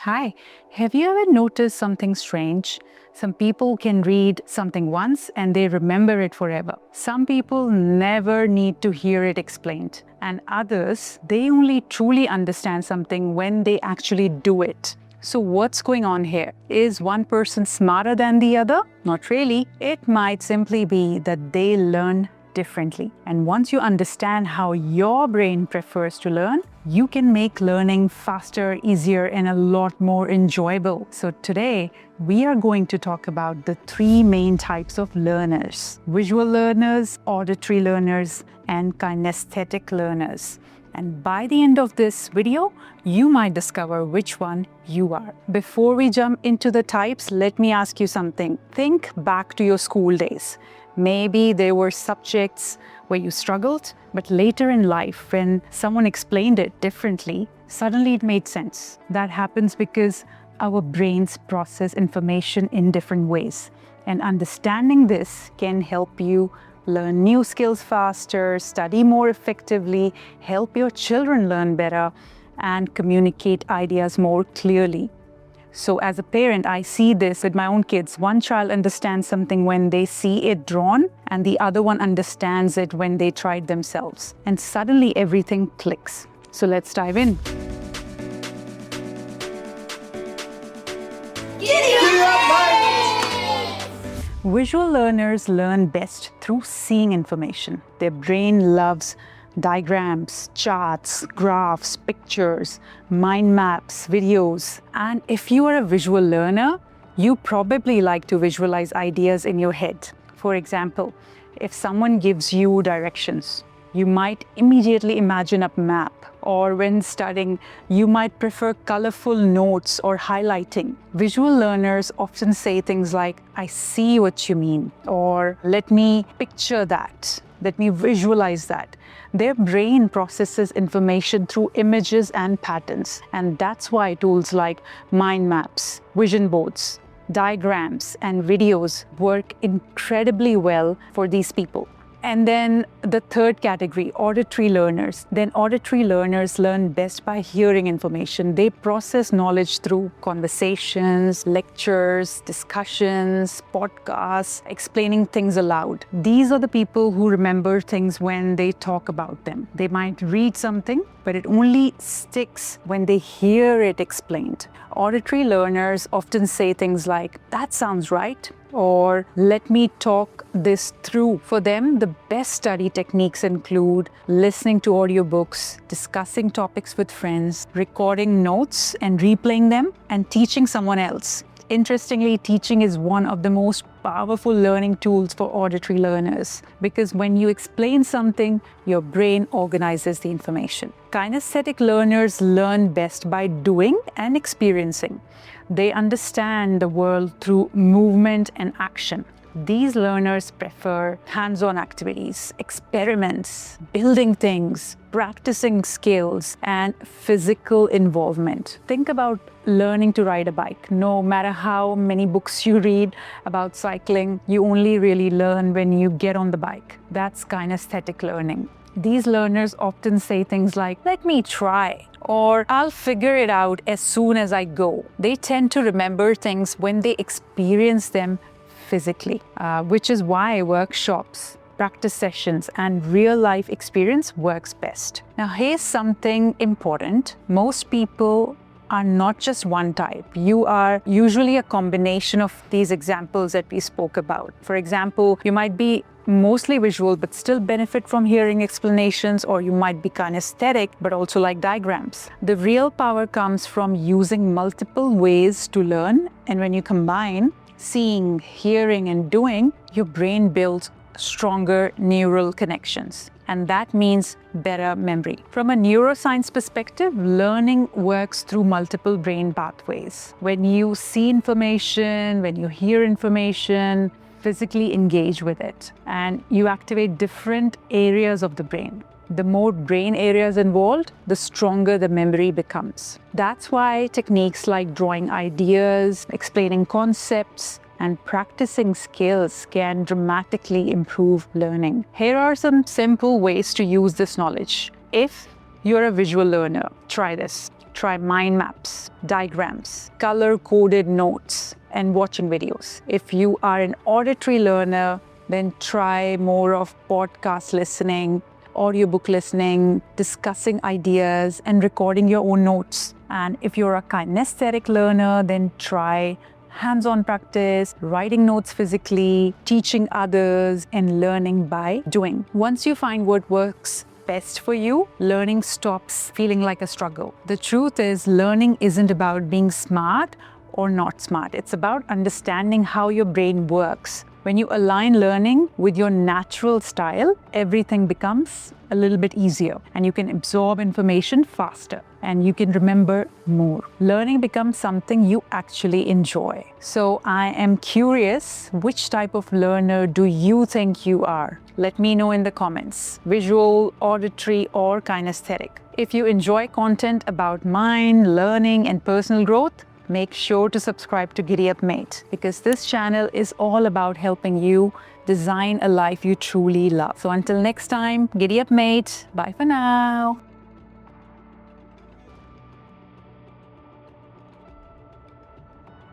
Hi, have you ever noticed something strange? Some people can read something once and they remember it forever. Some people never need to hear it explained. And others, they only truly understand something when they actually do it. So what's going on here? Is one person smarter than the other? Not really. It might simply be that they learn differently. And once you understand how your brain prefers to learn, you can make learning faster, easier, and a lot more enjoyable. So today, we are going to talk about the three main types of learners: visual learners, auditory learners, and kinesthetic learners. And by the end of this video, you might discover which one you are. Before we jump into the types, let me ask you something. Think back to your school days. Maybe there were subjects where you struggled, but later in life, when someone explained it differently, suddenly it made sense. That happens because our brains process information in different ways. And understanding this can help you learn new skills faster, study more effectively, help your children learn better, and communicate ideas more clearly. So as a parent, I see this with my own kids. One child understands something when they see it drawn, and the other one understands it when they try it themselves. And suddenly everything clicks. So let's dive in. Visual learners learn best through seeing information. Their brain loves diagrams, charts, graphs, pictures, mind maps, videos. And if you are a visual learner, you probably like to visualize ideas in your head. For example, if someone gives you directions, you might immediately imagine a map. Or when studying, you might prefer colorful notes or highlighting. Visual learners often say things like, "I see what you mean," or "let me picture that, let me visualize that." Their brain processes information through images and patterns. And that's why tools like mind maps, vision boards, diagrams, and videos work incredibly well for these people. And then the third category, auditory learners. Then auditory learners learn best by hearing information. They process knowledge through conversations, lectures, discussions, podcasts, explaining things aloud. These are the people who remember things when they talk about them. They might read something, but it only sticks when they hear it explained. Auditory learners often say things like, "That sounds right," or "let me talk this through." For them, the best study techniques include listening to audiobooks, discussing topics with friends, recording notes and replaying them, and teaching someone else. Interestingly, teaching is one of the most powerful learning tools for auditory learners because when you explain something, your brain organizes the information. Kinesthetic learners learn best by doing and experiencing. They understand the world through movement and action. These learners prefer hands-on activities, experiments, building things, practicing skills, and physical involvement. Think about learning to ride a bike. No matter how many books you read about cycling, you only really learn when you get on the bike. That's kinesthetic learning. These learners often say things like, "Let me try," or "I'll figure it out as soon as I go." They tend to remember things when they experience them physically, which is why workshops, practice sessions, and real-life experience works best. Now, here's something important. Most people are not just one type. You are usually a combination of these examples that we spoke about. For example, you might be mostly visual but still benefit from hearing explanations, or you might be kinesthetic but also like diagrams. The real power comes from using multiple ways to learn, and when you combine seeing, hearing, and doing, your brain builds stronger neural connections. And that means better memory. From a neuroscience perspective, learning works through multiple brain pathways. When you see information, when you hear information, physically engage with it, and you activate different areas of the brain. The more brain areas involved, the stronger the memory becomes. That's why techniques like drawing ideas, explaining concepts, and practicing skills can dramatically improve learning. Here are some simple ways to use this knowledge. If you're a visual learner, try this. try mind maps, diagrams, color-coded notes, and watching videos. If you are an auditory learner, then try more of podcast listening, audiobook listening, discussing ideas, and recording your own notes. And if you're a kinesthetic learner, then try hands-on practice, writing notes physically, teaching others, and learning by doing. Once you find what works best for you, learning stops feeling like a struggle. The truth is, learning isn't about being smart or not smart. It's about understanding how your brain works. When you align learning with your natural style, everything becomes a little bit easier and you can absorb information faster and you can remember more. Learning becomes something you actually enjoy. So I am curious, which type of learner do you think you are? Let me know in the comments, visual, auditory, or kinesthetic. If you enjoy content about mind, learning, and personal growth, make sure to subscribe to Giddy Up Mate, because this channel is all about helping you design a life you truly love. So until next time, Giddy Up Mate. Bye for now.